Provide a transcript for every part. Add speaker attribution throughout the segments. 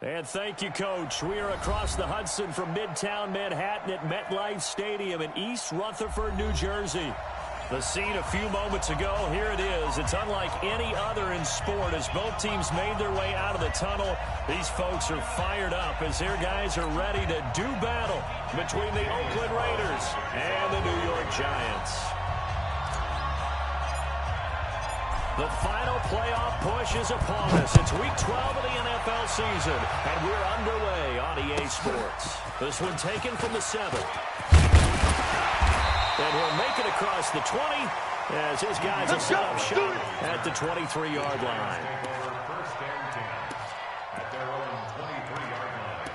Speaker 1: And thank you, Coach. We are across the Hudson from Midtown Manhattan at MetLife Stadium in East Rutherford, New Jersey. The scene a few moments ago, here it is. It's unlike any other in sport as both teams made their way out of the tunnel. These folks are fired up as their guys are ready to do battle between the Oakland Raiders and the New York Giants. The final playoff push is upon us. It's Week 12 of the NFL season, and we're underway on EA Sports. This one taken from the 7. And he'll make it across the 20 as his guys will set up shop at the 23-yard line.
Speaker 2: First and 10 at their own 23-yard line.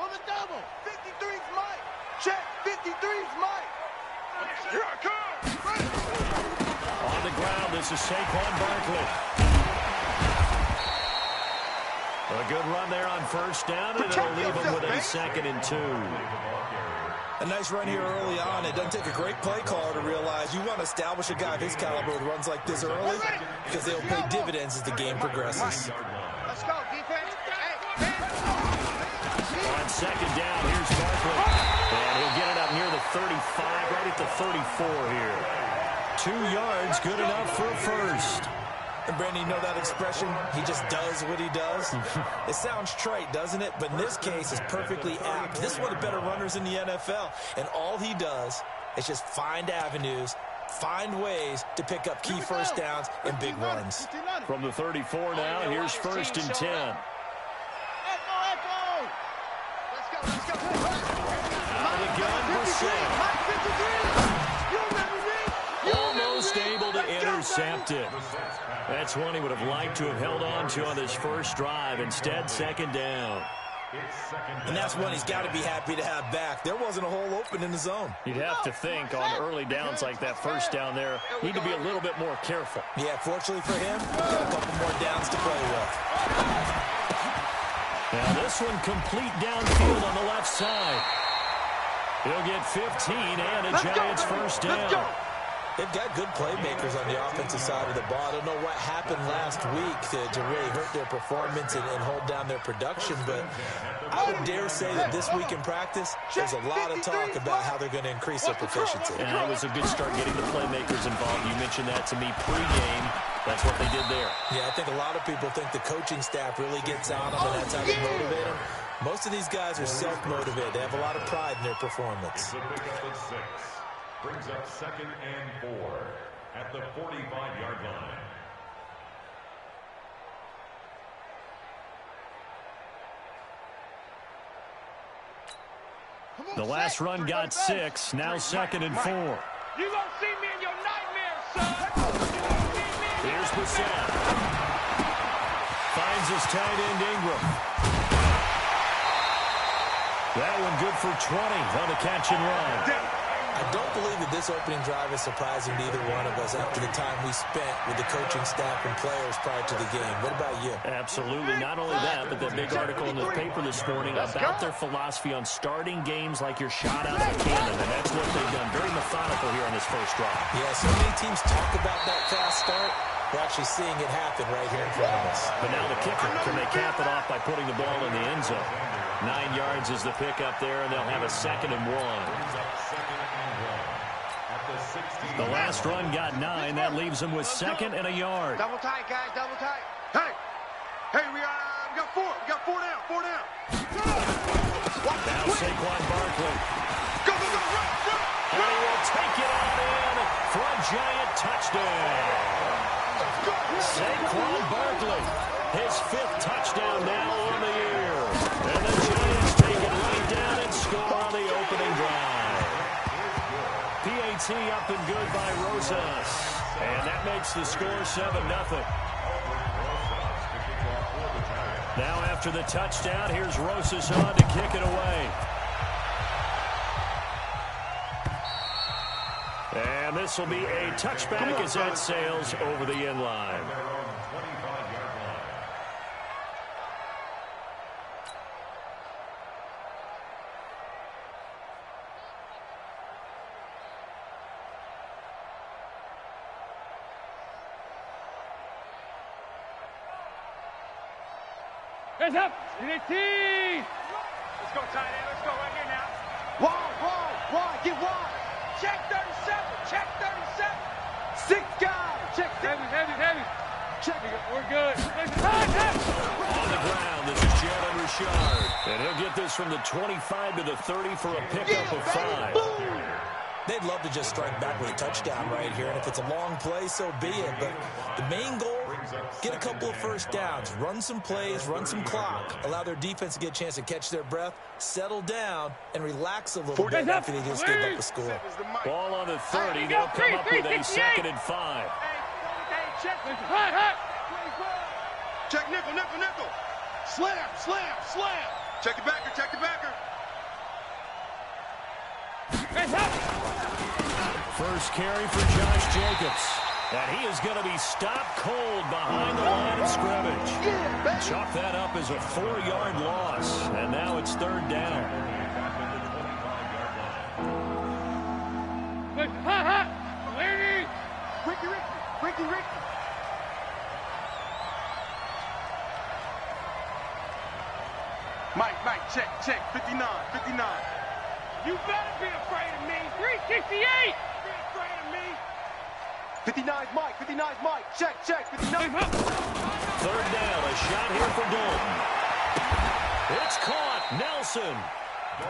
Speaker 3: On the double, 53's Mike. Check, 53's Mike. Here I come.
Speaker 1: On the ground, this is Saquon Barkley. A good run there on first down, and it'll leave him with a 2nd and 2.
Speaker 4: A nice run here early on. It doesn't take a great play caller to realize you want to establish a guy of his caliber with runs like this early because they'll pay dividends as the game progresses.
Speaker 3: Let's go, defense.
Speaker 1: On 2nd down, here's Barkley. And he'll get it up near the 35, right at the 34 here. 2 yards, good enough for a first.
Speaker 4: And Brandon, you know that expression? He just does what he does. It sounds trite, doesn't it? But in this case, it's perfectly apt. This is one of the better runners in the NFL. And all he does is just find avenues, find ways to pick up key first downs and big runs.
Speaker 1: From the 34 now, here's 1st and 10.
Speaker 3: Let's go.
Speaker 1: Out of the gun for Sam. Almost able to intercept it. That's one he would have liked to have held on to on this first drive. Instead, 2nd down.
Speaker 4: And that's one he's got to be happy to have back. There wasn't a hole open in the zone.
Speaker 1: You'd have to think on early downs like that first down there, need to be a little bit more careful.
Speaker 4: Yeah, fortunately for him, he's got a couple more downs to play with.
Speaker 1: Now this one complete downfield on the left side. He'll get 15 and a Giants first down.
Speaker 4: They've got good playmakers on the offensive side of the ball. I don't know what happened last week to really hurt their performance and hold down their production, but I would dare say that this week in practice, there's a lot of talk about how they're going to increase their proficiency.
Speaker 1: And it was a good start getting the playmakers involved. You mentioned that to me pregame. That's what they did there.
Speaker 4: Yeah, I think a lot of people think the coaching staff really gets on them, and that's how they motivate them. Most of these guys are self-motivated. They have a lot of pride in their performance.
Speaker 2: Brings up 2nd and 4 at the 45-yard line.
Speaker 1: The last run got 6. Now 2nd and 4.
Speaker 3: You gonna see me in your nightmares, son.
Speaker 1: Here's Bissett. Finds his tight end Ingram. That one good for 20 on the catch and run.
Speaker 4: I don't believe that this opening drive is surprising to either one of us after the time we spent with the coaching staff and players prior to the game. What about you?
Speaker 1: Absolutely. Not only that, but that big article in the paper this morning about their philosophy on starting games like you're shot out of a cannon, and that's what they've done. Very methodical here on this first drive.
Speaker 4: Yeah, so many teams talk about that fast start. We're actually seeing it happen right here in front of us.
Speaker 1: But now the kicker, can they cap it off by putting the ball in the end zone? 9 yards is the pickup there, and they'll have a 2nd and 1. The last run got 9. That leaves them with 2nd and a yard.
Speaker 3: Double tight, guys, double tight. Hey, we got 4. We got 4 down, 4 down.
Speaker 1: Now Saquon Barkley.
Speaker 3: Go, run.
Speaker 1: And he will take it on in for a Giant touchdown. Saquon Barkley, his 5th touchdown now on the year. And the Giants take it right down and score on the opening drive. PAT up and good by Rosas. And that makes the score 7-0. Now after the touchdown, here's Rosas on to kick it away. And this will be a touchback as that sails over the end line.
Speaker 5: Hands up. Unity. Let's go, tight end. Let's go right here now.
Speaker 3: Wide, get wide. Check 37, check 37. 6 guys, check 7.
Speaker 5: Heavy.
Speaker 3: Check it.
Speaker 5: We're good.
Speaker 1: On the ground, this is Jalen Richard. And he'll get this from the 25 to the 30 for a pickup of 5.
Speaker 4: They'd love to just strike back with a touchdown right here, and if it's a long play, so be it. But the main goal, get a couple of first downs, run some plays, run some clock, allow their defense to get a chance to catch their breath, settle down, and relax a little bit after they just give up a score.
Speaker 1: Ball on the 30. They'll come up with a 2nd and 5.
Speaker 3: Check nickel. Slam. Check the backer.
Speaker 1: First carry for Josh Jacobs. And he is going to be stopped cold behind the line of scrimmage. Chalk that up as a 4-yard loss. And now it's 3rd down.
Speaker 3: Ricky. Mike, check, 59.
Speaker 5: You better be afraid of me. 368. Be afraid of me.
Speaker 3: 59's Mike. Check, 59.
Speaker 1: 3rd down, a shot here for Dalton. It's caught, Nelson.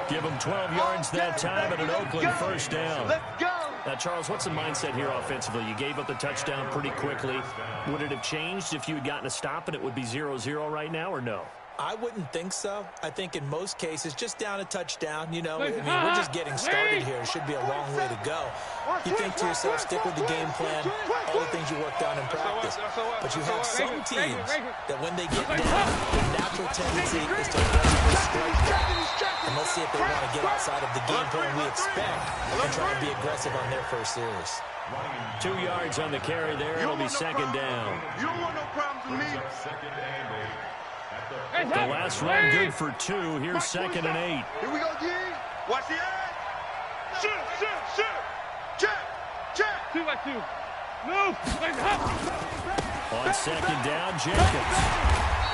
Speaker 1: Give him 12 yards that time and an Oakland 1st down.
Speaker 3: Let's go.
Speaker 1: Now, Charles, what's the mindset here offensively? You gave up the touchdown pretty quickly. Would it have changed if you had gotten a stop and it would be 0-0 right now, or no?
Speaker 4: I wouldn't think so. I think in most cases, just down a touchdown, you know, I mean, we're just getting started here. It should be a long way to go. You think to yourself, stick with the game plan, all the things you worked on in practice. But you have some teams that when they get down, their natural tendency is to aggressively strike back. And let's see if they want to get outside of the game plan we expect and try and be aggressive on their first series.
Speaker 1: 2 yards on the carry there. It'll be 2nd down.
Speaker 3: You don't want no problems with me.
Speaker 1: The last run good for 2. Here's 2nd and 8.
Speaker 3: Here we go, G. Watch the edge. Shoot. Check.
Speaker 5: 2 by 2. Move.
Speaker 1: On 2nd down, Jacobs.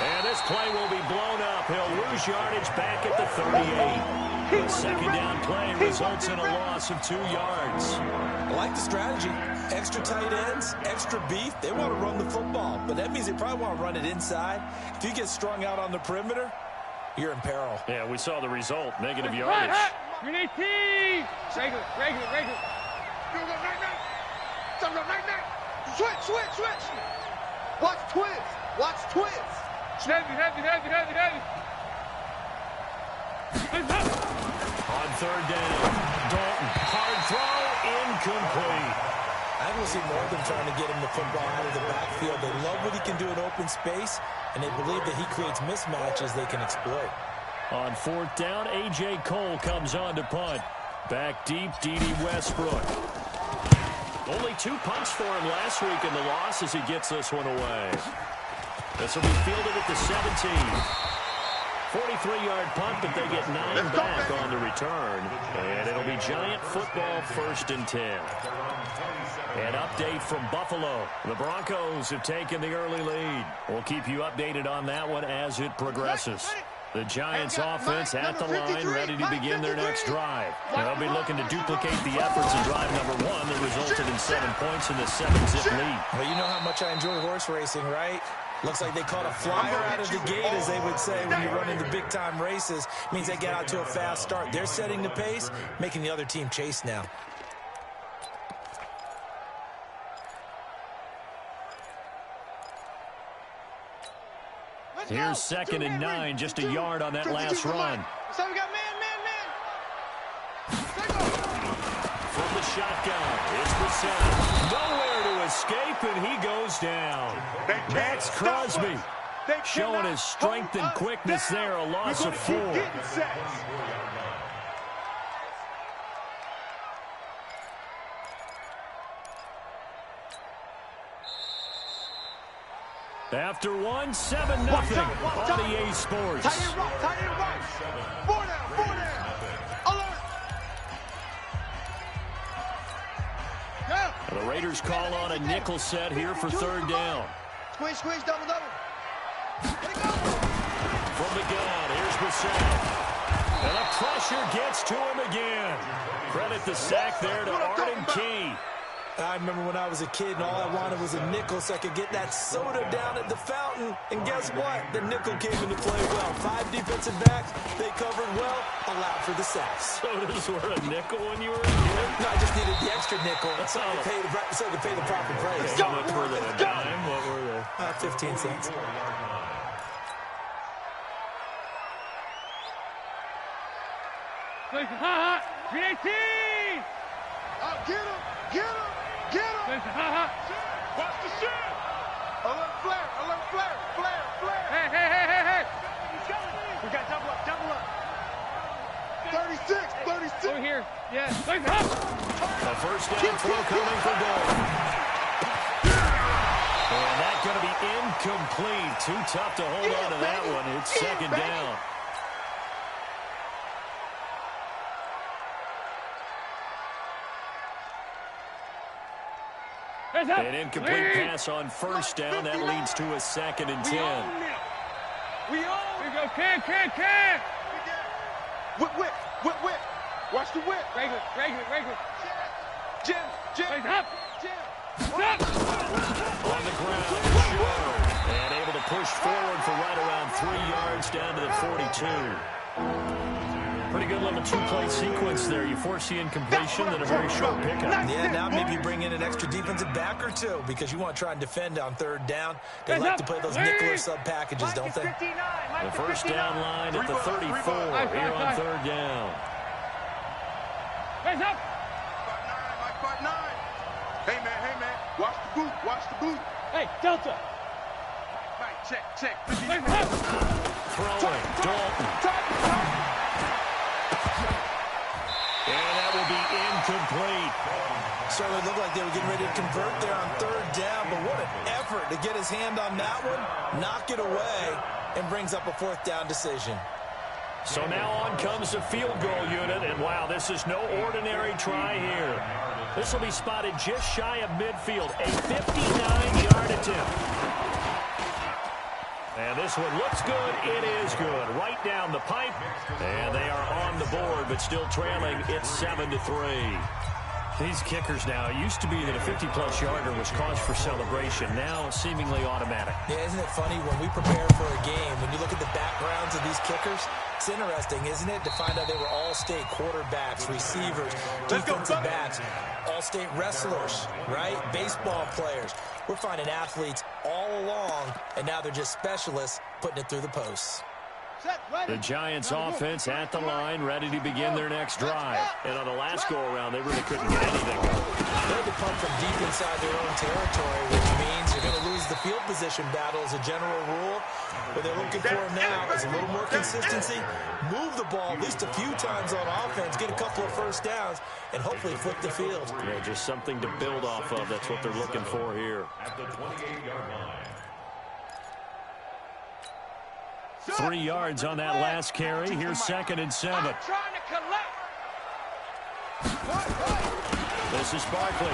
Speaker 1: And this play will be blown up. He'll lose yardage back at the 38. The 2nd down play results in a loss of 2 yards.
Speaker 4: I like the strategy. Extra tight ends, extra beef. They want to run the football, but that means they probably want to run it inside. If you get strung out on the perimeter, you're in peril.
Speaker 1: Yeah, we saw the result. Negative yardage.
Speaker 5: Unity. Regular.
Speaker 3: Switch. Watch twist.
Speaker 5: Heavy.
Speaker 1: On 3rd down, Dalton. Hard throw, incomplete.
Speaker 4: I will see more of them trying to get him the football out of the backfield. They love what he can do in open space, and they believe that he creates mismatches they can exploit.
Speaker 1: On 4th down, A.J. Cole comes on to punt. Back deep, D.D. Westbrook. Only 2 punts for him last week in the loss as he gets this one away. This will be fielded at the 17. 43-yard punt, but they get 9 back on the return. And it'll be Giant football 1st and 10. An update from Buffalo. The Broncos have taken the early lead. We'll keep you updated on that one as it progresses. The Giants offense at the line, ready to begin their next drive. They'll be looking to duplicate the efforts in drive number 1 that resulted in 7 points in the 7-zip lead.
Speaker 4: Well, you know how much I enjoy horse racing, right? Looks like they caught a flyer out of the gate, as they would say when you run into big-time races. Means they get out to a fast start. They're setting the pace, making the other team chase now.
Speaker 1: Here's 2nd and 9, just a yard on that last run.
Speaker 3: So we got man.
Speaker 1: From the shotgun, it's Brissett. Nowhere to escape, and he goes down. Max Crosby showing his strength and quickness there, a loss of 4. After 1, 7-0 on EA Sports.
Speaker 3: Tight end right. 4 down. Alert.
Speaker 1: The Raiders call on a nickel set here for 3rd down.
Speaker 3: Squish, double. Let it go.
Speaker 1: pressure gets to him again. Credit the sack there to Arden Key.
Speaker 4: I remember when I was a kid and all I wanted was a nickel so I could get that soda down at the fountain. And guess what? The nickel came into play well. 5 defensive backs, they covered well, allowed for the sacks.
Speaker 1: Sodas were a nickel when you were a kid?
Speaker 4: No, I just needed the extra nickel so I could pay the proper price.
Speaker 1: How much were they? A dime? What were they?
Speaker 4: 15 cents.
Speaker 5: Green 18!
Speaker 3: Get him! Get him! Get him! Watch the shit! Alert flare! Alert flare! Flare! Flare!
Speaker 5: Hey!
Speaker 3: We got double up! 36! 36!
Speaker 5: Over here. Yeah.
Speaker 1: A first down throw coming for Dole. And that's going to be incomplete. Too tough to hold on to that one. It's second down. An incomplete pass on first down. That leads to a 2nd and 10.
Speaker 5: We go. Can.
Speaker 3: Whip. Watch the whip.
Speaker 5: Regular.
Speaker 3: Jim.
Speaker 5: Up.
Speaker 1: On the ground, Show. And able to push forward for right around 3 yards down to the 42. Pretty good little 2-play sequence there. You force the incompletion, then a very short pickup.
Speaker 4: Yeah, now maybe you bring in an extra defensive back or two because you want to try and defend on 3rd down. They like to play those nickel or sub packages, don't they?
Speaker 1: The first down line at the 34 here on 3rd down.
Speaker 5: Hands up.
Speaker 3: Part 9. Hey, man. Watch the boot.
Speaker 5: Hey, Delta.
Speaker 3: Right, check.
Speaker 1: Throwing, Dalton. And that will be incomplete.
Speaker 4: Certainly looked like they were getting ready to convert there on 3rd down, but what an effort to get his hand on that one, knock it away, and brings up a 4th down decision.
Speaker 1: So now on comes the field goal unit, and wow, this is no ordinary try here. This will be spotted just shy of midfield, a 59-yard attempt. And this one looks good. It is good. Right down the pipe. And they are on the board, but still trailing. It's 7-3. These kickers now, it used to be that a 50-plus yarder was cause for celebration. Now seemingly automatic.
Speaker 4: Yeah, isn't it funny when we prepare for a game, when you look at the backgrounds of these kickers, it's interesting, isn't it, to find out they were all-state quarterbacks, receivers, defensive backs, all-state wrestlers, right? Baseball players. We're finding athletes all along, and now they're just specialists putting it through the posts.
Speaker 1: The Giants offense at the line, ready to begin their next drive. And on the last go-around, they really couldn't get anything.
Speaker 4: They had to punt from deep inside their own territory, which means you're going to lose the field position battle as a general rule. What they're looking for now is a little more consistency, move the ball at least a few times on offense, get a couple of first downs, and hopefully flip the field.
Speaker 1: Yeah, just something to build off of. That's what they're looking for here.
Speaker 2: At the 28-yard line.
Speaker 1: 3 yards on that last carry. Here's 2nd and 7.
Speaker 5: I'm trying to collect.
Speaker 1: This is Barkley.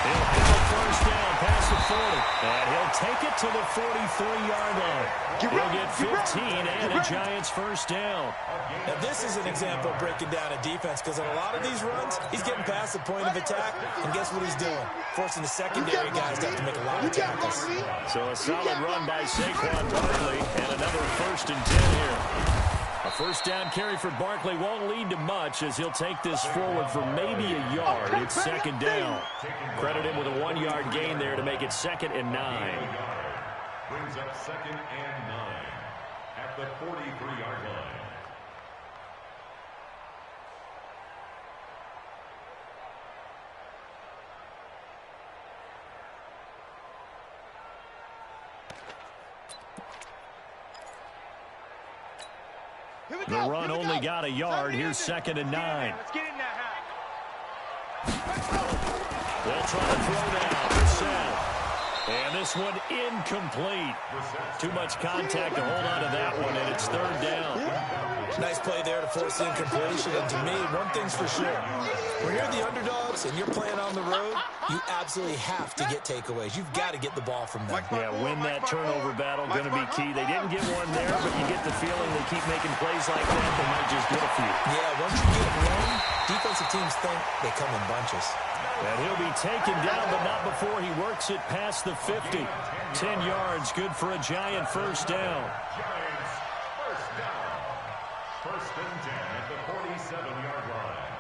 Speaker 1: He'll pick up first down past the 40. And he'll take it to the 43-yard line. He'll get 15 and a Giants first down.
Speaker 4: Now, this is an example of breaking down a defense because on a lot of these runs, he's getting past the point of attack, and guess what he's doing? Forcing the secondary guys to have to make a lot of tackles.
Speaker 1: So a solid run by Saquon Barkley, and another 1st and 10 here. A first down carry for Barkley won't lead to much as he'll take this forward for maybe a yard. It's 2nd down. Credit him with a 1-yard gain there to make it 2nd and 9.
Speaker 2: Brings up 2nd and 9 at the 43-yard line.
Speaker 1: The run only got a yard. Here's 2nd and 9.
Speaker 5: Let's get in that
Speaker 1: They'll try to throw now. Brissett. And this one incomplete. Too much contact to hold on to that one, and it's 3rd down.
Speaker 4: Nice play there to force the incompletion. And to me, one thing's for sure. When you're the underdogs and you're playing on the road, you absolutely have to get takeaways. You've got to get the ball from them.
Speaker 1: Yeah, win that turnover battle, going to be key. They didn't get one there, but you get the feeling they keep making plays like that, they might just get a few.
Speaker 4: Yeah, once you get one, defensive teams think they come in bunches.
Speaker 1: And he'll be taken down, but not before he works it past the 50. 10 yards, good for a Giant first down.
Speaker 2: Giants first down. First and 10 at the 47-yard line.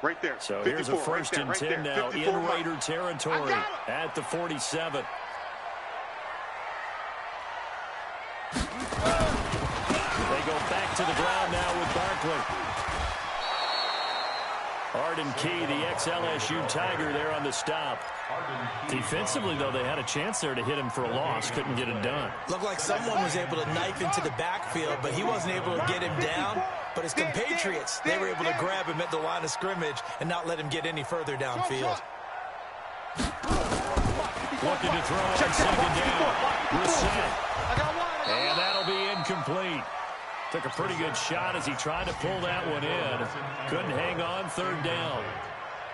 Speaker 3: Right there.
Speaker 1: So here's a first and 10 now in Raider territory at the 47. They go back to the ground now with Barkley. Arden Key, the ex-LSU Tiger, there on the stop. Defensively, though, they had a chance there to hit him for a loss. Couldn't get it done.
Speaker 4: Looked like someone was able to knife into the backfield, but he wasn't able to get him down. But his compatriots, they were able to grab him at the line of scrimmage and not let him get any further downfield.
Speaker 1: Looking to throw on second down. Reset. And that'll be incomplete. Took a pretty good shot as he tried to pull that one in. Couldn't hang on, third down.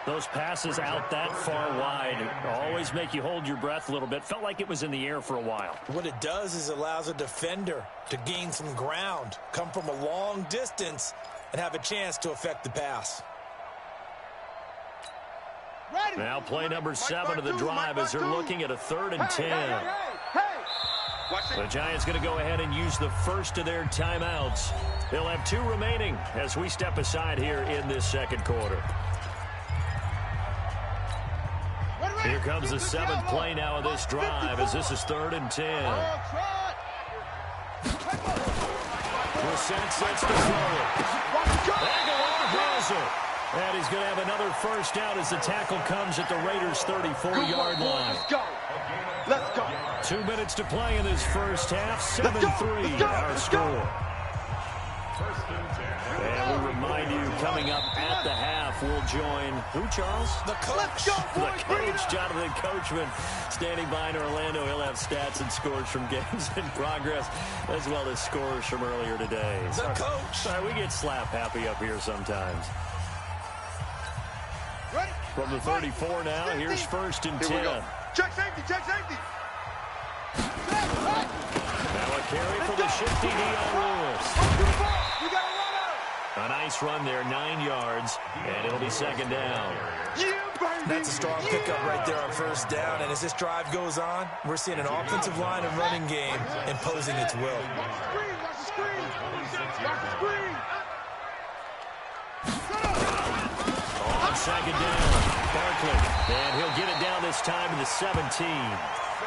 Speaker 1: Those passes out that far wide always make you hold your breath a little bit. Felt like it was in the air for a while.
Speaker 4: What it does is allows a defender to gain some ground, come from a long distance, and have a chance to affect the pass.
Speaker 1: Now play number 7 of the drive as they're looking at a 3rd and 10. The Giants going to go ahead and use the first of their timeouts. They'll have 2 remaining as we step aside here in this second quarter. Here comes the 7th play now of this drive as this is 3rd and 10. Brissett sets the throw. Aguilar has it. And he's going to have another first down as the tackle comes at the Raiders' 34-yard line.
Speaker 3: Let's go. Let's go.
Speaker 1: 2 minutes to play in this first half. 7-3 our score. And we remind you, coming up at the half, we'll join who, Charles?
Speaker 4: The coach.
Speaker 1: The coach, Jonathan Coachman, standing by in Orlando. He'll have stats and scores from games in progress, as well as scores from earlier today.
Speaker 4: The coach.
Speaker 1: Sorry, we get slap happy up here sometimes. From the 34 now, here's 1st and 10.
Speaker 3: Check safety, check safety.
Speaker 1: Now a carry for the shifty Dion Lewis. A nice run there, 9 yards, and it'll be 2nd down.
Speaker 4: That's a strong pickup right there on 1st down, and as this drive goes on, we're seeing an offensive line and running game imposing its will.
Speaker 3: Watch the screen. Watch the screen.
Speaker 1: On 2nd down, Barkley, and he'll get it down this time to the 17.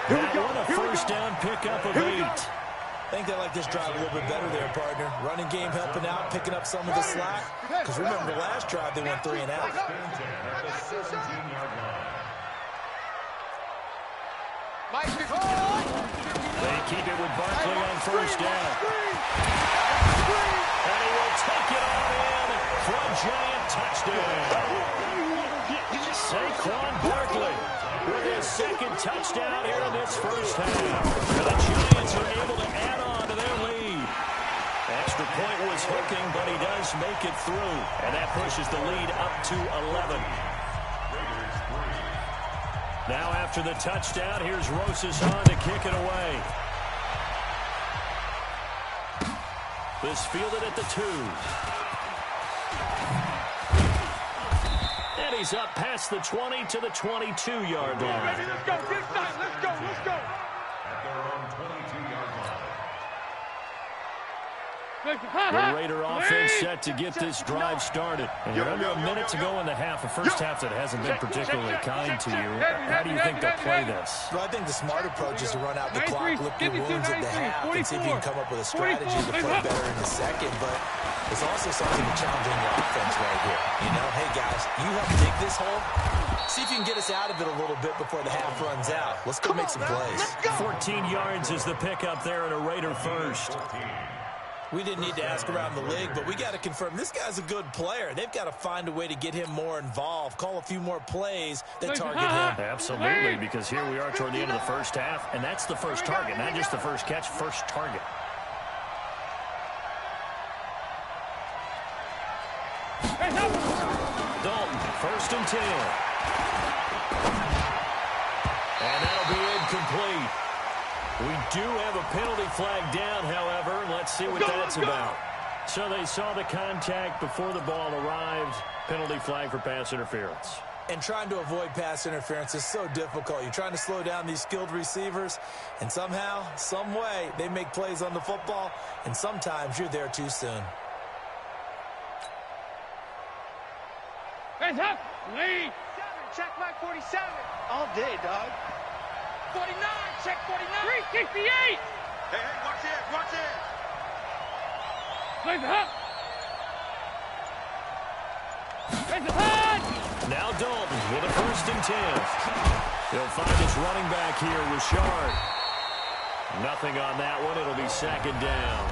Speaker 1: That one a first down pickup of 8.
Speaker 4: I think they like this drive a little bit better there, partner. Running game helping out, picking up some of the slack. Because remember, the last drive they went 3 and out.
Speaker 1: They keep it with Barkley on 1st down. And he will take it on in for a Giant touchdown. Saquon Barkley with his 2nd touchdown here in this first half. And the Giants are able to add on to their lead. Extra point was hooking, but he does make it through. And that pushes the lead up to 11. Now after the touchdown, here's Rosas on to kick it away. This fielded at the 2. And he's up past the 20 to the 22-yard line.
Speaker 3: Let's go, get inside, let's go, let's go.
Speaker 2: At their own 22-yard line.
Speaker 1: The Raider offense set to get this drive started. And you're under a minute to go in the half. A first half that hasn't been particularly kind to you. How do you think they'll play this?
Speaker 4: Well, I think the smart approach is to run out the clock, lick your wounds at the half, and see if you can come up with a strategy to play better in the second. But there's also something to challenge in your offense right here. You know, hey, guys, you help dig this hole. See if you can get us out of it a little bit before the half runs out. Let's go make some plays.
Speaker 1: 14 yards is the pickup there in a Raider first.
Speaker 4: We didn't need to ask around the league, but we got to confirm this guy's a good player. They've got to find a way to get him more involved, call a few more plays that target him.
Speaker 1: Absolutely, because here we are toward the end of the first half, and that's the first target, not just the first catch, first target. Dalton, 1st and 10. And that'll be incomplete. We do have a penalty flag down, however. Let's see what that's about. So they saw the contact before the ball arrived. Penalty flag for pass interference.
Speaker 4: And trying to avoid pass interference is so difficult. You're trying to slow down these skilled receivers, and somehow, some way, they make plays on the football, and sometimes you're there too soon.
Speaker 5: Hands up! Lead!
Speaker 6: Check back 47. All day, dog.
Speaker 5: 49! Check 49! 368!
Speaker 3: Hey, watch it, watch it.
Speaker 5: Hands up! Hands up!
Speaker 1: Now Dalton with a 1st and 10. He'll find his running back here, Richard. Nothing on that one. It'll be 2nd down.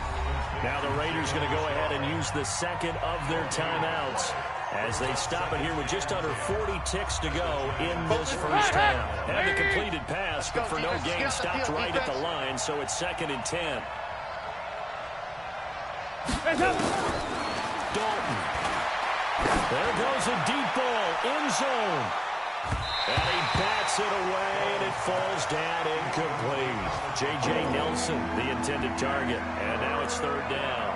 Speaker 1: Now the Raiders going to go ahead and use the 2nd of their timeouts as they stop it here with just under 40 ticks to go in this first half. Had the completed pass, but for no gain, stopped right at the line, so it's 2nd and 10. Dalton. There goes a deep ball, end zone. And he bats it away, and it falls down incomplete. J.J. Nelson, the intended target, and now it's 3rd down.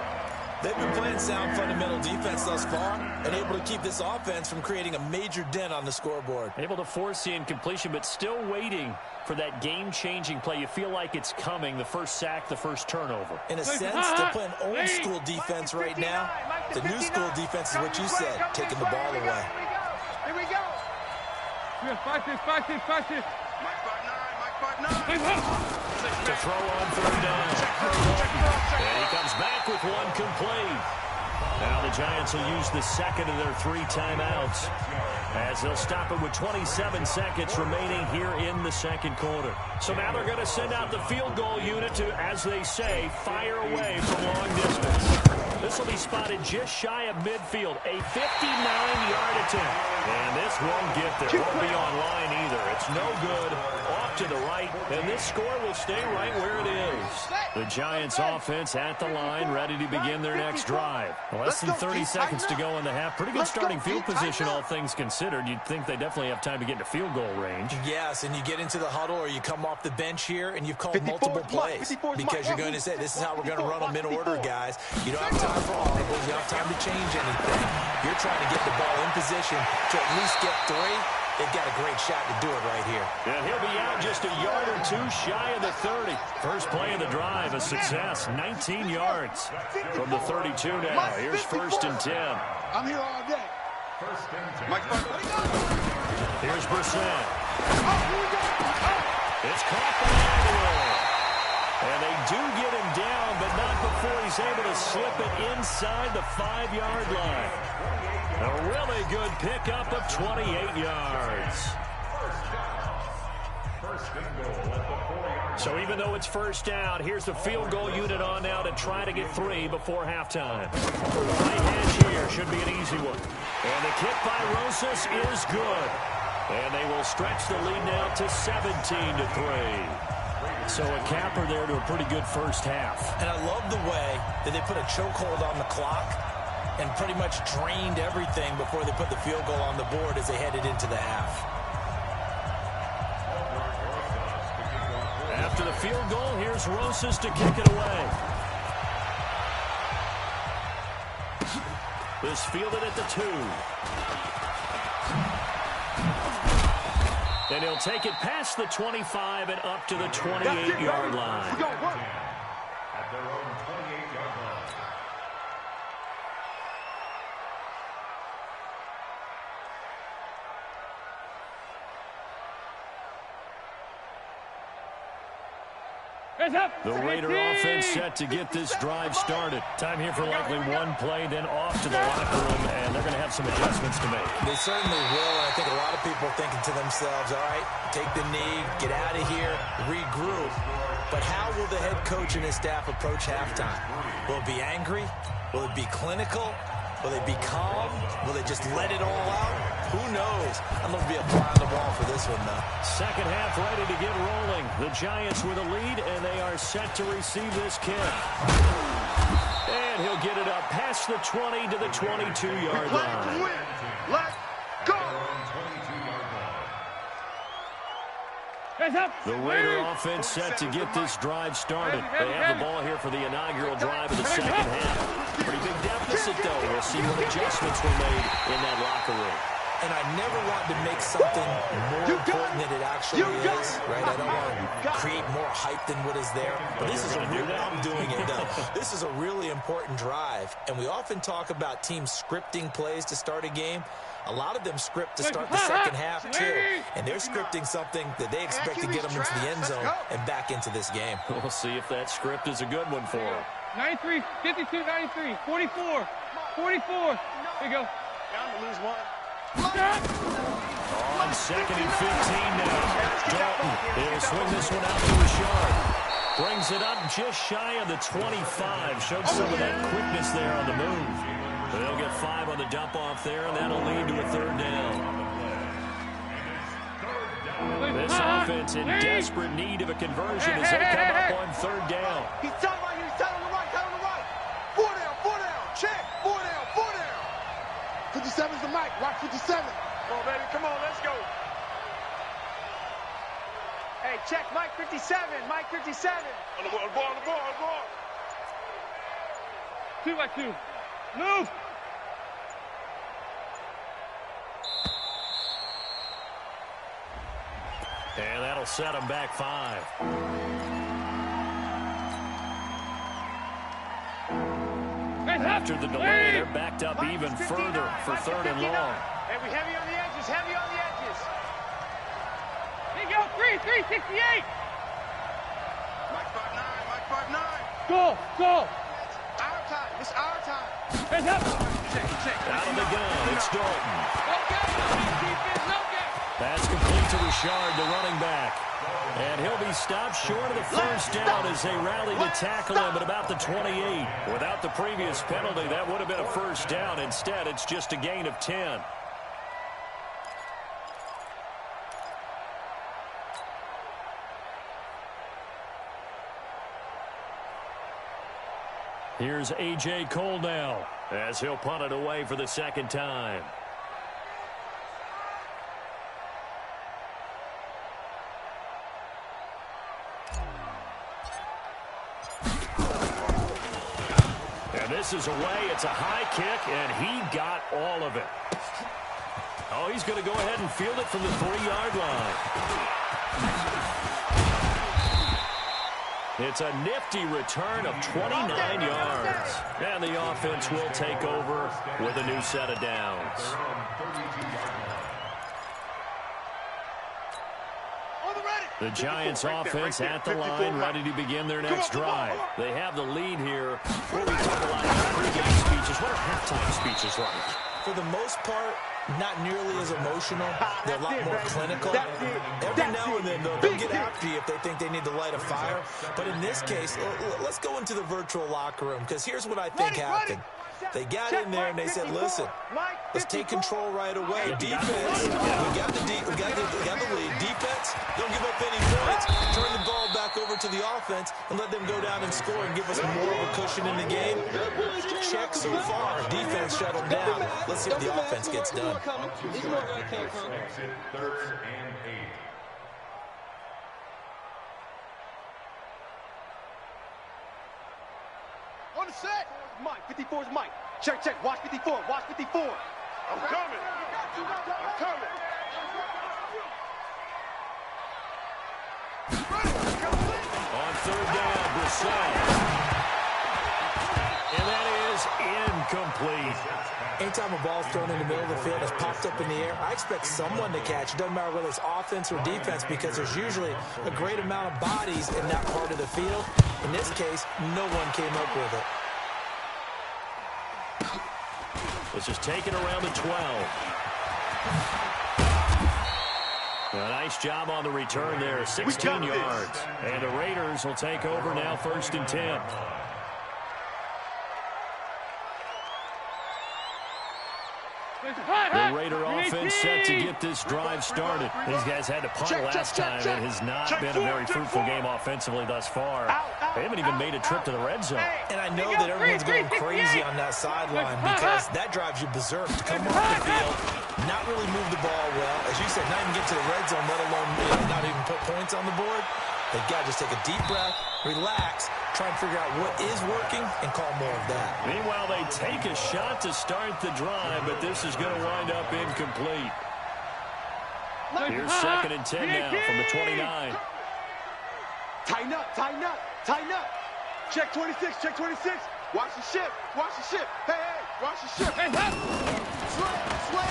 Speaker 4: They've been playing sound fundamental defense thus far and able to keep this offense from creating a major dent on the scoreboard.
Speaker 1: Able to force the incompletion, but still waiting for that game-changing play. You feel like it's coming, the first sack, the first turnover.
Speaker 4: In a sense, they're playing old-school defense right now. The new school defense is what you said, taking the ball away.
Speaker 6: Here we go.
Speaker 5: Fight this.
Speaker 3: Mike 5-9, Mike 5-9.
Speaker 1: To throw on 3rd down. And he comes back with one complete. Now the Giants will use the 2nd of their 3 timeouts as they'll stop it with 27 seconds remaining here in the 2nd quarter. So now they're going to send out the field goal unit to, as they say, fire away from long distance. This will be spotted just shy of midfield, a 59-yard attempt. And this won't get there. Won't be on line either. It's no good. Off to the right, and this score will stay right where it is. The Giants offense at the line, ready to begin their next drive. Less than 30 seconds to go in the half. Pretty good starting field position, all things considered. You'd think they definitely have time to get into field goal range.
Speaker 4: Yes, and you get into the huddle or you come off the bench here and you've called multiple plays because you're going to say, this is how we're going to run them in order, guys. You don't have time for audibles. You don't have time to change anything. You're trying to get the ball in position to at least get 3. They've got a great shot to do it right here.
Speaker 1: And he'll be out just a yard or 2 shy of the 30. First play of the drive, a success, 19 yards from the 32 now. Here's 1st and 10.
Speaker 3: I'm here all day. Mike 5.
Speaker 1: Here's Brissett. It's caught by Aguilar. And they do get him down, but not before he's able to slip it inside the 5-yard line. A really good pickup of 28 yards. So even though it's 1st down, here's the field goal unit on now to try to get 3 before halftime. Right hash here should be an easy one. And the kick by Rosas is good. And they will stretch the lead now to 17-3. So a capper there to a pretty good first half.
Speaker 4: And I love the way that they put a chokehold on the clock and pretty much drained everything before they put the field goal on the board as they headed into the half.
Speaker 1: After the field goal, here's Rosas to kick it away. This fielded at the 2. And he'll take it past the 25 and up to the 28-yard line.
Speaker 3: We're going to work.
Speaker 2: At their own 28-yard line.
Speaker 1: The Raider offense set to get this drive started. Time here for likely one play, then off to the locker room, and they're going to have some adjustments to make.
Speaker 4: They certainly will, and I think a lot of people are thinking to themselves, all right, take the knee, get out of here, regroup. But how will the head coach and his staff approach halftime? Will it be angry? Will it be clinical? Will they be calm? Will they just let it all out? Who knows? I'm going to be a fly on the wall for this one, though.
Speaker 1: Second half ready to get rolling. The Giants with a lead, and they are set to receive this kick. And he'll get it up past the 20 to the 22-yard line.
Speaker 3: Let's go!
Speaker 1: The Raider offense set to get this drive started. They have the ball here for the inaugural drive of the second half. Pretty big deficit, though. We'll see what adjustments were made in that locker room.
Speaker 4: And I never want to make something more important than it actually is, right? I don't want to create more hype than what is there. But this is a real, I'm doing it, though. This is a really important drive. And we often talk about teams scripting plays to start a game. A lot of them script to start the second half, too. And they're scripting something that they expect to get them into the end zone and back into this game.
Speaker 1: We'll see if that script is a good one for them.
Speaker 5: 93, 52, 93, 44, 44. Here you go.
Speaker 6: I'm going to lose one.
Speaker 1: On second and 15 now. Dalton, he'll swing this one out to Rashard. Brings it up just shy of the 25. Showed some of that quickness there on the move. They'll get 5 on the dump-off there, and that'll lead to a third down. This offense in desperate need of a conversion as they come up on third down.
Speaker 6: He's talking about you. He's telling on the right. Telling on the right. 4 down. Check. 4 down.
Speaker 3: 57's the mic. Watch 57.
Speaker 6: Come on, baby. Come on. Let's go. Hey, check Mike 57. Mike 57.
Speaker 3: On the ball.
Speaker 5: 2 by 2. Move.
Speaker 1: And that'll set them back 5. After the delay, they're backed up even further for third and long.
Speaker 6: Hey, we heavy on the edges. Heavy on the edges.
Speaker 5: Here you go. 368.
Speaker 3: Mike 5'9". Mike 5'9".
Speaker 5: Go.
Speaker 6: Our time. It's our time.
Speaker 5: Hands up.
Speaker 1: Out of the gun, it's Dalton.
Speaker 5: Okay. Defense, no game.
Speaker 1: Pass complete to Rashard, the running back. And he'll be stopped short of the first down as they rally to tackle him at about the 28. Without the previous penalty, that would have been a first down. Instead, it's just a gain of 10. Here's A.J. Cole now as he'll punt it away for the second time. This is away. It's a high kick, and he got all of it. Oh, he's going to go ahead and field it from the 3-yard line. It's a nifty return of 29 yards. And the offense will take over with a new set of downs. The Giants offense at the line, ready to begin their next drive. They have the lead here. Where we talk a lot about pregame speeches. What are halftime speeches like?
Speaker 4: For the most part, not nearly as emotional. They're a lot more clinical. Every now and then, though, they'll get after you if they think they need to light a fire. But in this case, let's go into the virtual locker room, because here's what I think happened. They got in there and they said, listen, let's take control right away. Defense, we got the lead. Defense, don't give up any points. Turn the ball back over to the offense and let them go down and score and give us more of a cushion in the game. Check so far. Defense shut them down. Let's see if the offense gets done.
Speaker 2: Exit third and 8.
Speaker 3: On the set.
Speaker 6: Mike, 54 is Mike. Check. Watch 54. Watch 54.
Speaker 3: I'm coming.
Speaker 1: On third down, Brissett. And that is incomplete.
Speaker 4: Anytime a ball's thrown in the middle of the field, it's popped up in the air, I expect someone to catch. It doesn't matter whether it's offense or defense, because there's usually a great amount of bodies in that part of the field. In this case, no one came up with it.
Speaker 1: This is taken around the 12. A nice job on the return there, 16 yards. And the Raiders will take over now, 1st and 10. The Raider offense set to get this drive started. These guys had to punt last time. It has not been a very fruitful game offensively thus far. They haven't even made a trip to the red zone.
Speaker 4: And I know that everyone's going crazy on that sideline because that drives you berserk to come off the field, not really move the ball well. As you said, not even get to the red zone, let alone not even put points on the board. They've got to just take a deep breath, relax, try and figure out what is working, and call more of that.
Speaker 1: Meanwhile, they take a shot to start the drive, but this is going to wind up incomplete. Here's 2nd and 10 now from the 29.
Speaker 6: Tighten up, tighten up, tighten up. Check 26, check 26. Watch the ship, watch the ship. Hey, hey, watch the ship. Hey, sway, sway.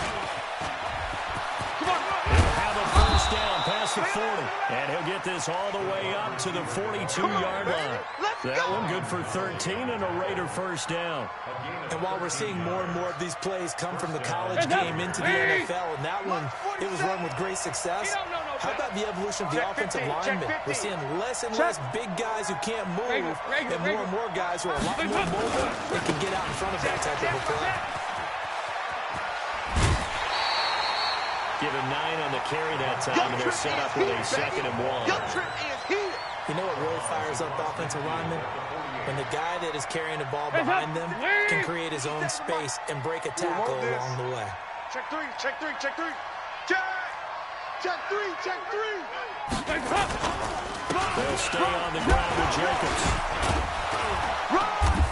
Speaker 6: Come on,
Speaker 1: He'll have a first down past the 40. And he'll get this all the way up to the 42-yard line. That one good for 13 and a Raider first down.
Speaker 4: And while we're seeing more and more of these plays come from the college game into the NFL, and that one, it was run with great success, how about the evolution of the offensive linemen? We're seeing less and less big guys who can't move, and more guys who are a lot more mobile and can get out in front of that type of a play.
Speaker 1: Give him 9 on the carry that time, and they're set up with a 2nd and 1.
Speaker 4: You know what really fires up offensive linemen? When the guy that is carrying the ball behind them can create his own space and break a tackle along the way.
Speaker 6: Check 3, check 3, check 3. Check! Check 3, check 3.
Speaker 1: They'll stay on the ground with Jacobs.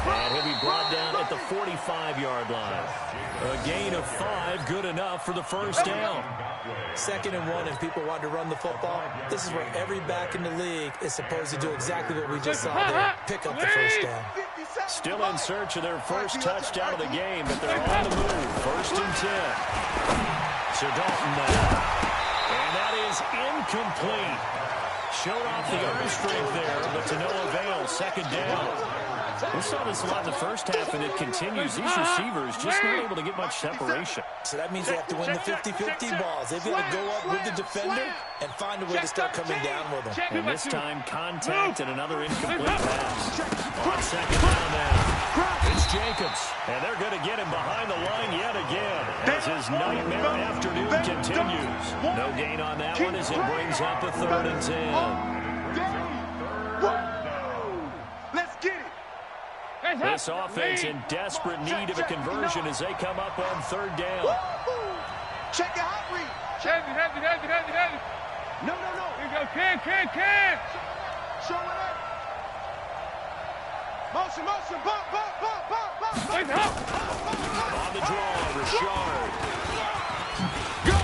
Speaker 1: And he'll be brought down at the 45-yard line. A gain of 5, good enough for the first down.
Speaker 4: 2nd and 1, and people want to run the football. This is where every back in the league is supposed to do exactly what we just saw there, pick up the first down.
Speaker 1: Still in search of their first touchdown of the game, but they're on the move. 1st and 10. So Dalton now. And that is incomplete. Showed off the arm strength there, but to no avail. 2nd down. We saw this a lot in the first half, and it continues. These receivers just not able to get much separation.
Speaker 4: So that means they have to win the 50-50 balls. They've got to go up with the defender and find a way to start coming down with them.
Speaker 1: And this time, contact and another incomplete pass. On 2nd down now, it's Jacobs. And they're going to get him behind the line yet again as his nightmare afternoon continues. No gain on that one as it brings up a 3rd and 10.
Speaker 6: Let's get it.
Speaker 1: This offense in desperate need of a conversion as they come up on 3rd down.
Speaker 6: Check your hot read.
Speaker 5: Heavy.
Speaker 6: No.
Speaker 5: Here you go, can.
Speaker 6: Show it up. Motion, bump.
Speaker 1: On the draw, Richard.
Speaker 6: Go.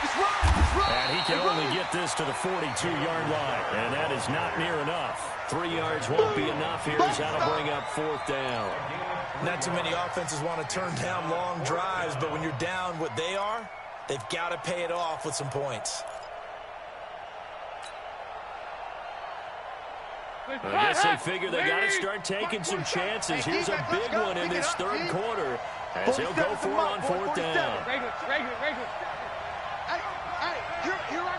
Speaker 6: It's right.
Speaker 1: And he can only get this to the 42-yard line. And that is not near enough. 3 yards won't be enough here as that'll bring up 4th down.
Speaker 4: Not too many offenses want to turn down long drives, but when you're down what they are, they've got to pay it off with some points.
Speaker 1: I guess they figure they got to start taking some chances. Here's a big one in this 3rd quarter as he'll go for it on 4th down.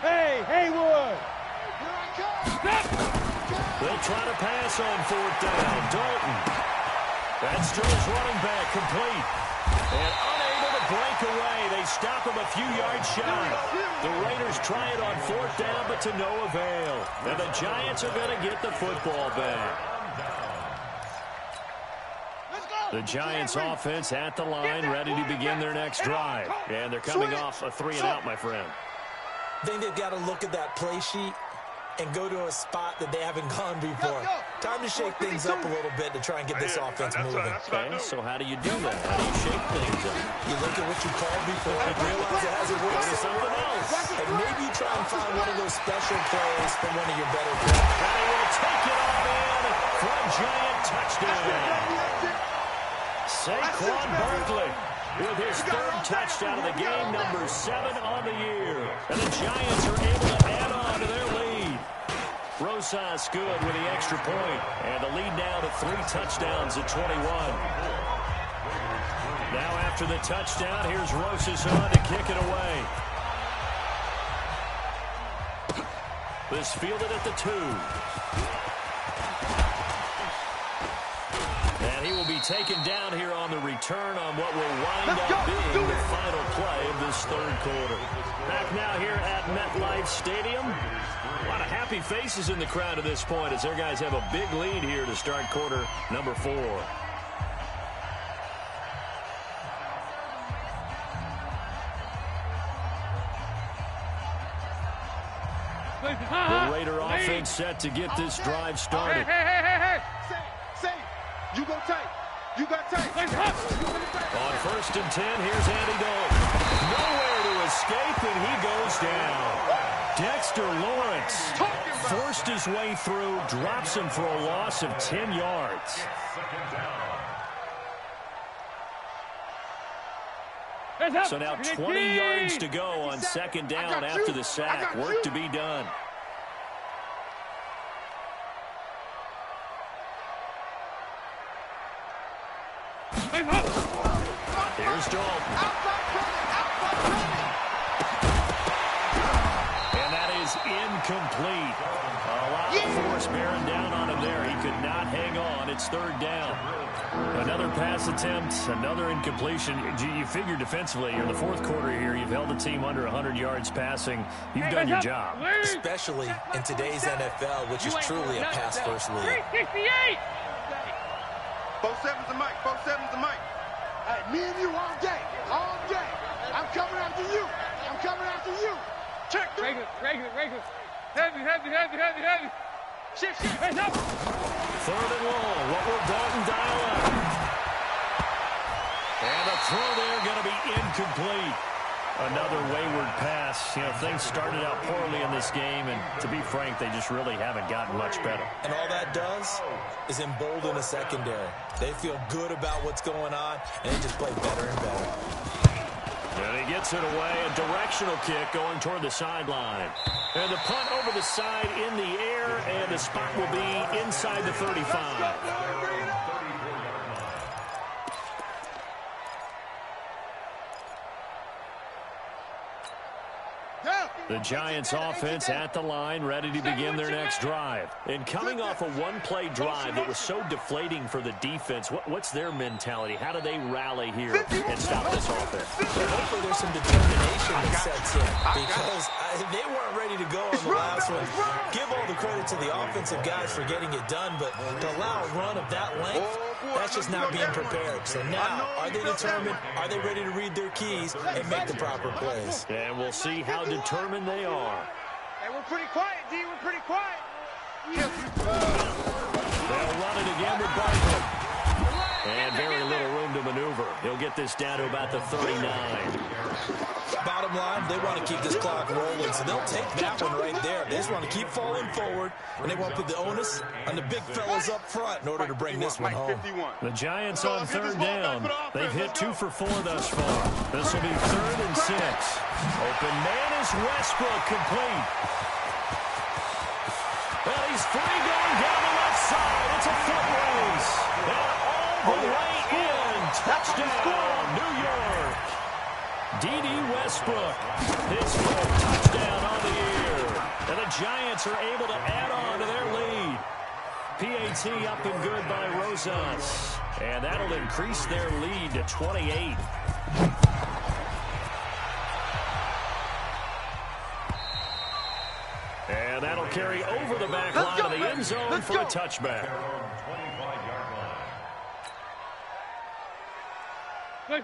Speaker 5: Hey, Haywood.
Speaker 6: Here I come.
Speaker 1: They'll try to pass on 4th down. Dalton. That's to his running back, complete. And unable to break away. They stop him a few yards shy. The Raiders try it on 4th down, but to no avail. And the Giants are going to get the football back. The Giants offense at the line, ready to begin their next drive. And they're coming off a 3-and-out, my friend.
Speaker 4: I think they've got to look at that play sheet and go to a spot that they haven't gone before. Time to shake things up a little bit to try and get this offense moving.
Speaker 1: Okay, so how do you do that? How do you shake things up?
Speaker 4: You look at what you called before and realize it hasn't worked for something else. And maybe you try and find one of those special plays from one of your better players.
Speaker 1: And he will take it on in for a Giant touchdown. Saquon Barkley with his 3rd touchdown of the game, number 7 on the year. And the Giants are able to add on to their lead. Rosas good with the extra point. And the lead now to 3 touchdowns at 21. Now after After the touchdown, here's Rosas on to kick it away. This fielded at the 2. And he will be taken down here on the return on what will wind up being the final play of this third quarter. Back now here at MetLife Stadium. A lot of happy faces in the crowd at this point as their guys have a big lead here to start quarter number 4. The Raider offense set to get this drive started.
Speaker 6: Hey. Say, you go tight. You got tight.
Speaker 1: On 1st and 10, here's Andy Dalton. Nowhere to escape, and he goes down. Dexter Lawrence forced his way through, drops him for a loss of 10 yards. So now 20 yards to go on 2nd down after the sack. Work to be done. Here's Dalton. And that is incomplete. A lot of force bearing down on him there. He could not hang on. It's 3rd down. Another pass attempt, another incompletion. You figure defensively, in the 4th quarter here, you've held the team under 100 yards passing. You've done your job.
Speaker 4: Especially in today's NFL, which is truly a pass-first league.
Speaker 5: 368!
Speaker 6: 4-7's the mic. 4-7's the mic. Hey, me and you all day. All day. I'm coming after you. I'm coming after you. Check.
Speaker 5: Regular. Heavy. Shift. Hey, up.
Speaker 1: 3rd and long. What will Dalton dial up? And the throw there going to be incomplete. Another wayward pass. You know, things started out poorly in this game, and to be frank, they just really haven't gotten much better.
Speaker 4: And all that does is embolden a secondary. They feel good about what's going on, and they just play better and better.
Speaker 1: And he gets it away. A directional kick going toward the sideline. And the punt over the side in the air, and the spot will be inside the 35. The Giants offense at the line, ready to begin their next drive. And coming off a one-play drive that was so deflating for the defense, what's their mentality? How do they rally here and stop this offense?
Speaker 4: Well, hopefully there's some determination that sets in, because they weren't ready to go on the last one. Give all the credit to the offensive guys for getting it done, but to allow a run of that length, that's just not being prepared. So now, are they determined? Are they ready to read their keys and make the proper plays?
Speaker 1: And we'll see how determined they are.
Speaker 5: Hey, we're pretty quiet, D. We're pretty quiet.
Speaker 1: They'll run it again with Barkley. And very little room to maneuver. He'll get this down to about the 39.
Speaker 4: Bottom line, they want to keep this clock rolling, so they'll take that one right there. They just want to keep falling forward, and they want to put the onus on the big fellas up front in order to bring this one home.
Speaker 1: The Giants on 3rd down. They've hit 2 for 4 thus far. This will be 3rd and 6. Open man is Westbrook, complete. Well, he's free going down the left side. It's a foot race. And all the way in. Touchdown, New York. D.D. Westbrook, his 4th touchdown on the year. And the Giants are able to add on to their lead. PAT up and good by Rosas. And that'll increase their lead to 28. And that'll carry over the back line of the end zone for a touchback. The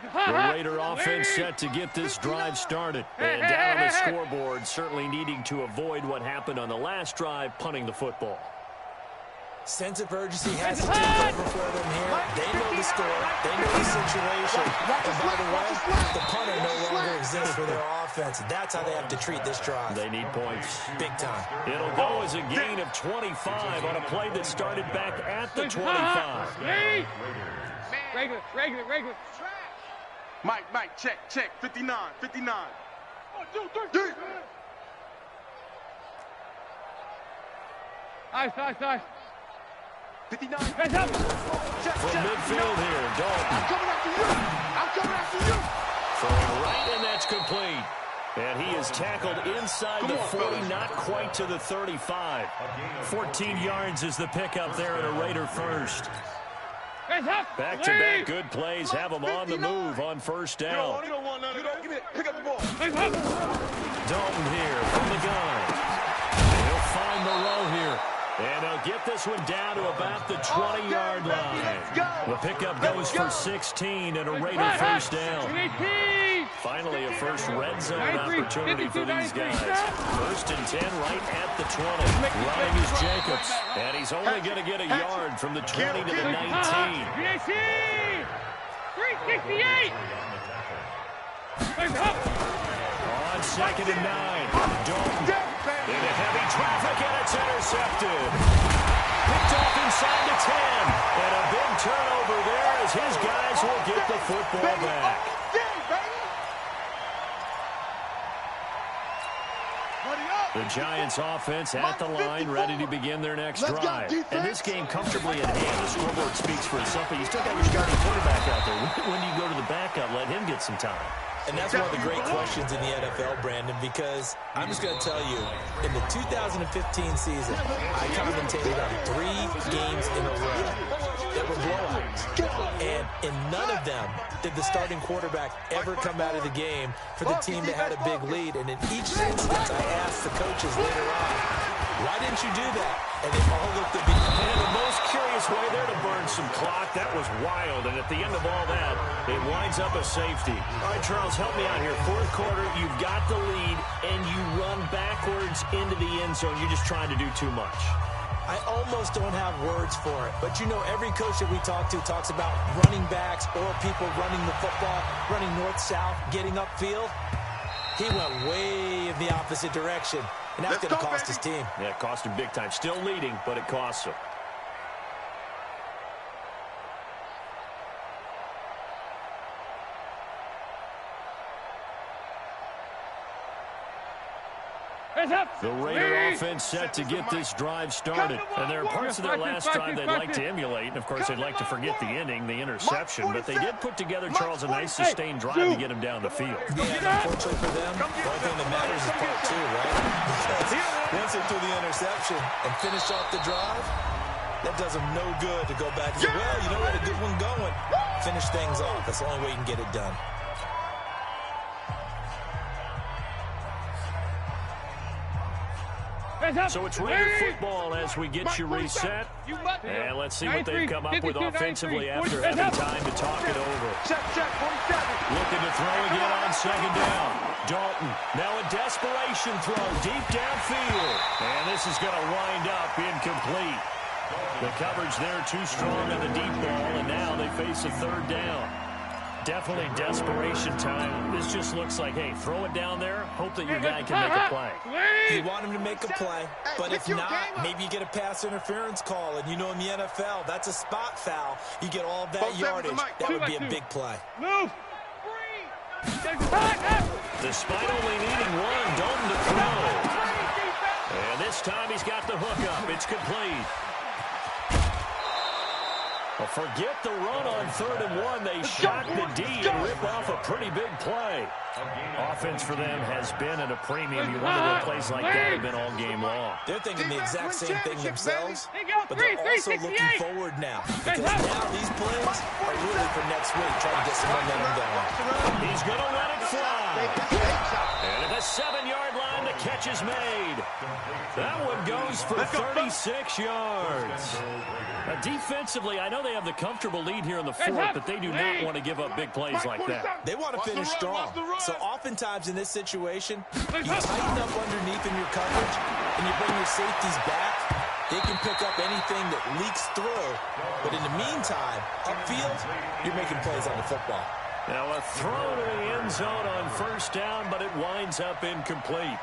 Speaker 1: Raider offense set to get this drive started. And down on the scoreboard, certainly needing to avoid what happened on the last drive, punting the football.
Speaker 4: Sense of urgency has to take over for them here. They know the score. They know the situation. And by the way, the punter no longer exists for their offense. That's how they have to treat this drive.
Speaker 1: They need points.
Speaker 4: Big time.
Speaker 1: It'll go as a gain of 25 on a play that started back at the 25.
Speaker 5: Regular.
Speaker 6: Mike, check. 59. 1, 2, 3.
Speaker 5: Ice.
Speaker 6: 59.
Speaker 1: From midfield here, Dalton.
Speaker 3: I'm coming after you. I'm coming after you.
Speaker 1: Throwing right, and that's complete. And he is tackled inside the 40, not quite to the 35. 14 yards is the pickup there at a Raider first. Back-to-back good plays have him on the move on first down.
Speaker 6: You don't want none of that. Give me that. Pick up the ball.
Speaker 1: Dalton here from the gun. He'll find Moreau here. And he'll get this one down to about the 20-yard line. The pickup goes for 16 and a Raider first down. Finally, a first red zone opportunity for these guys. First and 10 right at the 20. Running is Jacobs. And he's only going to get a yard from the 20 to the 19.
Speaker 5: 368.
Speaker 1: On second and 9. Dalton into heavy traffic, and it's intercepted. Picked off inside the 10. And a big turnover there as his guys will get the football back. The Giants offense at the line, ready to begin their next drive. And this game comfortably in hand. The scoreboard speaks for itself, but you still got your starting quarterback out there. When do you go to the backup? Let him get some time.
Speaker 4: And that's one of the great questions in the NFL, Brandon, because I'm just going to tell you, in the 2015 season, I commentated on 3 games in a row that were blowouts. And in none of them did the starting quarterback ever come out of the game for the team that had a big lead. And in each instance, I asked the coaches later on, why didn't you do that? And they all looked at me.
Speaker 1: And in the most curious way there to burn some clock. That was wild. And at the end of all that, it winds up a safety. All right, Charles, help me out here. Fourth quarter, you've got the lead, and you run backwards into the end zone. You're just trying to do too much.
Speaker 4: I almost don't have words for it. But, you know, every coach that we talk to talks about running backs or people running the football, running north-south, getting upfield. He went way in the opposite direction, and that's going to cost his team.
Speaker 1: Yeah, it cost him big time. Still leading, but it costs him. The Raider offense set to get this drive started. And there are parts of their last drive they'd like to emulate. And, of course, they'd like to forget the ending, the interception. But they did put together, Charles, a nice sustained drive to get him down the field.
Speaker 4: Yeah, and unfortunately for them, the only thing that matters is part 2, right? Because once they threw the interception and finished off the drive, that does them no good to go back and say, well, you know, we had a good one going. Finish things off. That's the only way you can get it done.
Speaker 1: So it's Raider football as we get you reset. And let's see what they've come up with offensively after having time to talk it over. Looking to throw again on second down. Dalton, now a desperation throw deep downfield. And this is going to wind up incomplete. The coverage there too strong on the deep ball, and now they face a third down. Definitely desperation time. This just looks like, hey, throw it down there, hope that your guy can make a play.
Speaker 4: You want him to make a play, but if not, maybe you get a pass interference call, and you know in the NFL, that's a spot foul. You get all that yardage. That would be a big play.
Speaker 5: Move.
Speaker 1: Despite only needing one, Dalton to throw. And this time he's got the hook up. It's complete. Well, forget the run on 3rd and 1. They shot the D and rip off a pretty big play. Offense for them has been at a premium. You wonder what plays like that have been all game long.
Speaker 4: They're thinking the exact same thing themselves, but they're also looking forward now. Because now these plays are really for next week, trying to get some momentum going.
Speaker 1: He's going to let it fly. And at the 7-yard line, the catch is made. That one goes for 36 yards. Defensively, I know they have the comfortable lead here in the 4th, but they do not want to give up big plays like that.
Speaker 4: They want to finish strong. So oftentimes in this situation, you tighten up underneath in your coverage, and you bring your safeties back. They can pick up anything that leaks through. But in the meantime, upfield, you're making plays on the football.
Speaker 1: Now a throw to the end zone on 1st down, but it winds up incomplete.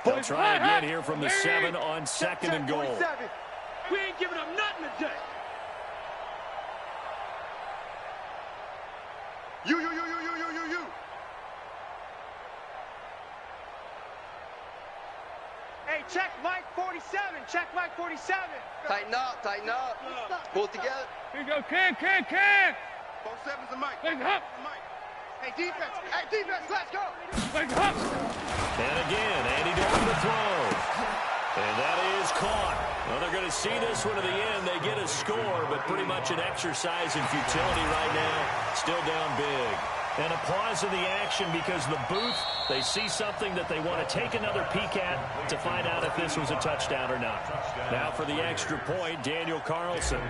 Speaker 1: They'll try again here from the 7 on 2nd and goal.
Speaker 5: We ain't giving up nothing today.
Speaker 3: You.
Speaker 5: Hey, check Mike 47. Check Mike 47.
Speaker 6: Tighten up, tighten up. Pull it together.
Speaker 5: Here you go, can.
Speaker 3: 47's the mic.
Speaker 5: Big up.
Speaker 3: Hey, defense, let's go.
Speaker 5: Big up.
Speaker 1: And again, Andy Dalton to throw. And that is caught. Well, they're going to see this one to the end. They get a score, but pretty much an exercise in futility right now. Still down big. And a pause in the action because the booth, they see something that they want to take another peek at to find out if this was a touchdown or not. Now for the extra point, Daniel Carlson.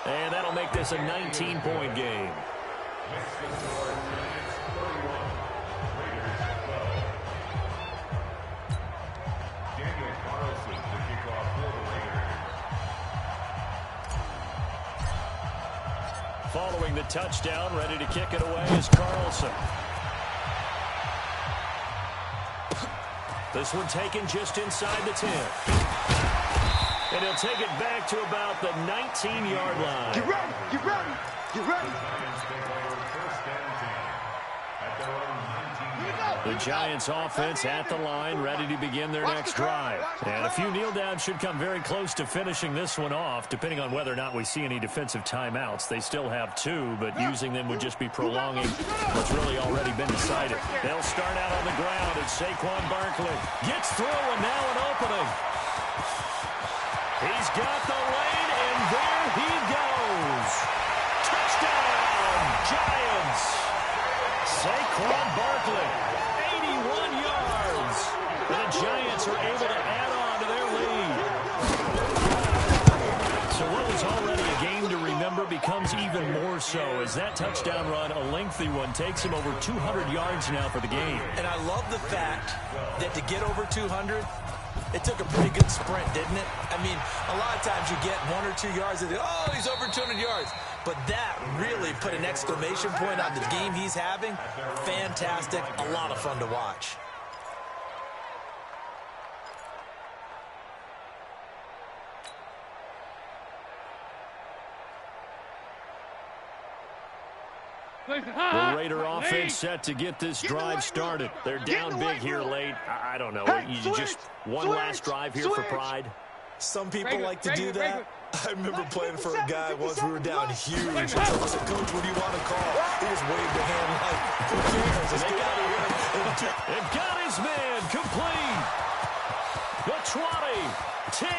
Speaker 1: And that'll make this a 19-point game. Following the touchdown, ready to kick it away is Carlson. This one taken just inside the 10. And he'll take it back to about the 19-yard line.
Speaker 3: Get ready, get ready, get ready.
Speaker 1: The Giants offense at the line, ready to begin their next drive. And a few kneel downs should come very close to finishing this one off, depending on whether or not we see any defensive timeouts. They still have 2, but using them would just be prolonging what's really already been decided. They'll start out on the ground, and Saquon Barkley gets through, and now an opening. He's got the lane, and there he goes. Touchdown, Giants. Saquon Barkley, 81 yards. And the Giants are able to add on to their lead. So what was already a game to remember becomes even more so as that touchdown run, a lengthy one, takes him over 200 yards now for the game.
Speaker 4: And I love the fact that to get over 200, it took a pretty good sprint, didn't it? I mean, a lot of times you get 1 or 2 yards and oh, he's over 200 yards. But that really put an exclamation point on the game he's having. Fantastic. A lot of fun to watch.
Speaker 1: The Raider offense set to get this drive started. They're down big here late. I don't know. You just one last drive here for pride.
Speaker 4: Some people like to do that. I remember playing for a guy once. We were down huge. I said, Coach, what do you want to call? He just waved a hand like, who cares? Let's get out of here.
Speaker 1: And got his man complete. The 20, 10,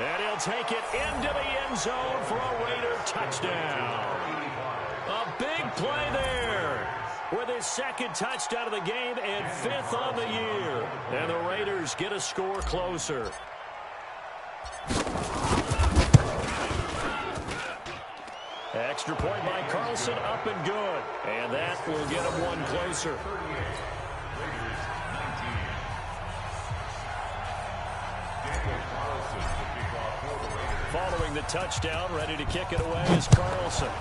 Speaker 1: and he'll take it into the end zone for a Raider touchdown. A big play there with his second touchdown of the game and 5th on the year. And the Raiders get a score closer. Extra point by Carlson, up and good. And that will get him one closer. Following the touchdown, ready to kick it away is Carlson.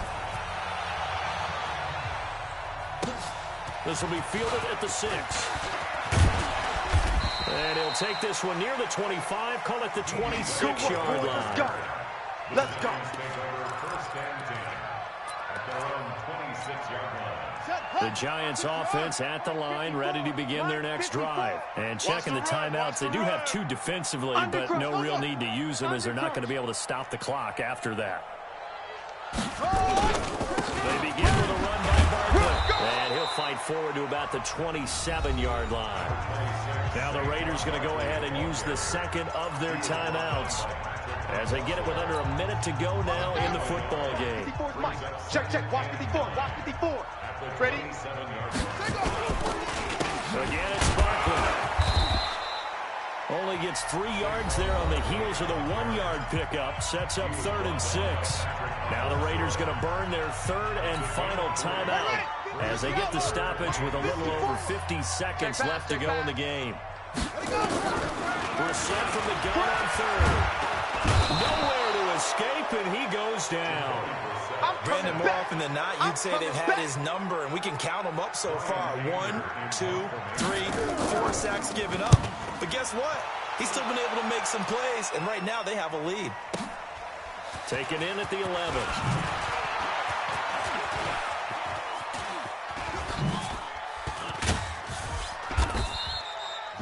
Speaker 1: This will be fielded at the 6. And he'll take this one near the 25, call it the 26-yard line.
Speaker 3: Let's go. Let's go.
Speaker 1: The Giants offense at the line, ready to begin their next drive. And checking the timeouts, they do have 2 defensively, but no real need to use them as they're not going to be able to stop the clock after that. They begin with a run by Barkley. And he'll fight forward to about the 27-yard line. Now the Raiders going to go ahead and use the second of their timeouts as they get it with under a minute to go now in the football game.
Speaker 3: 54's Mike. Check. Watch 54. Watch 54. Ready?
Speaker 1: Again, it's Barkley. Only gets 3 yards there on the heels of the 1-yard pickup. Sets up 3rd and 6. Now the Raiders going to burn their 3rd and final timeout as they get the stoppage with a little over 50 seconds left to go in the game. Brissett from the gun on 3rd. Nowhere to escape, and he goes down.
Speaker 4: Brandon, more often than not, you'd say they've had his number, and we can count them up so far. 1, 2, 3, 4 sacks given up. But guess what? He's still been able to make some plays, and right now they have a lead.
Speaker 1: Taken in at the 11.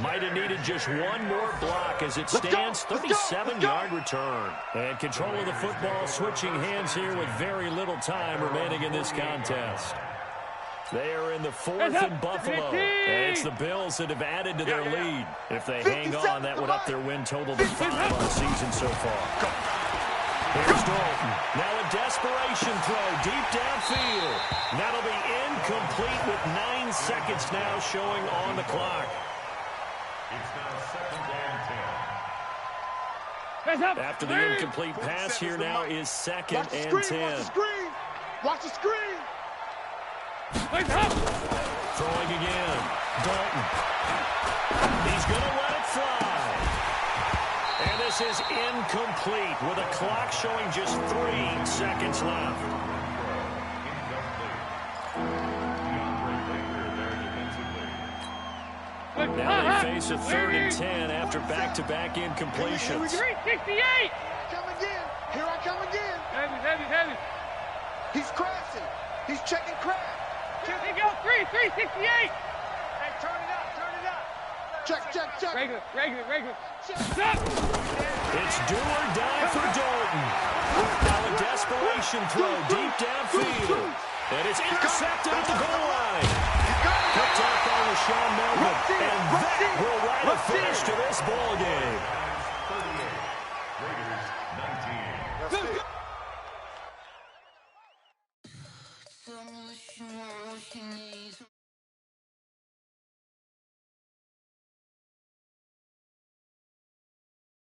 Speaker 1: Might have needed just one more block as it stands. 37-yard return. And control of the football switching hands here with very little time remaining in this contest. They are in the 4th and Buffalo. And it's the Bills that have added to their lead. If they hang on, that would up their win total to 5 on the season so far. Here's Dalton. Now a desperation throw deep downfield. That'll be incomplete with 9 seconds now showing on the clock.
Speaker 2: It's now 2nd and 10.
Speaker 1: After the incomplete pass here now is 2nd and 10.
Speaker 3: Watch the screen. Watch the screen.
Speaker 1: Throwing again. Dalton. He's going to let it fly. And this is incomplete with a clock showing just 3 seconds left. Now they face a 3rd and 10 after back-to-back incompletions.
Speaker 5: 368.
Speaker 3: Come again. Here I come again.
Speaker 5: Heavy.
Speaker 3: He's crashing. He's checking crash.
Speaker 5: Here we go. 368. Hey,
Speaker 3: Turn it up. Check.
Speaker 5: Regular.
Speaker 3: Check.
Speaker 1: It's do or die for Dalton. Now a desperation throw deep downfield. And it's intercepted at the goal line. Picked off by Rashawn Melvin. And that will write a finish to this ball game.
Speaker 2: 38. Raiders 19.
Speaker 3: That's it.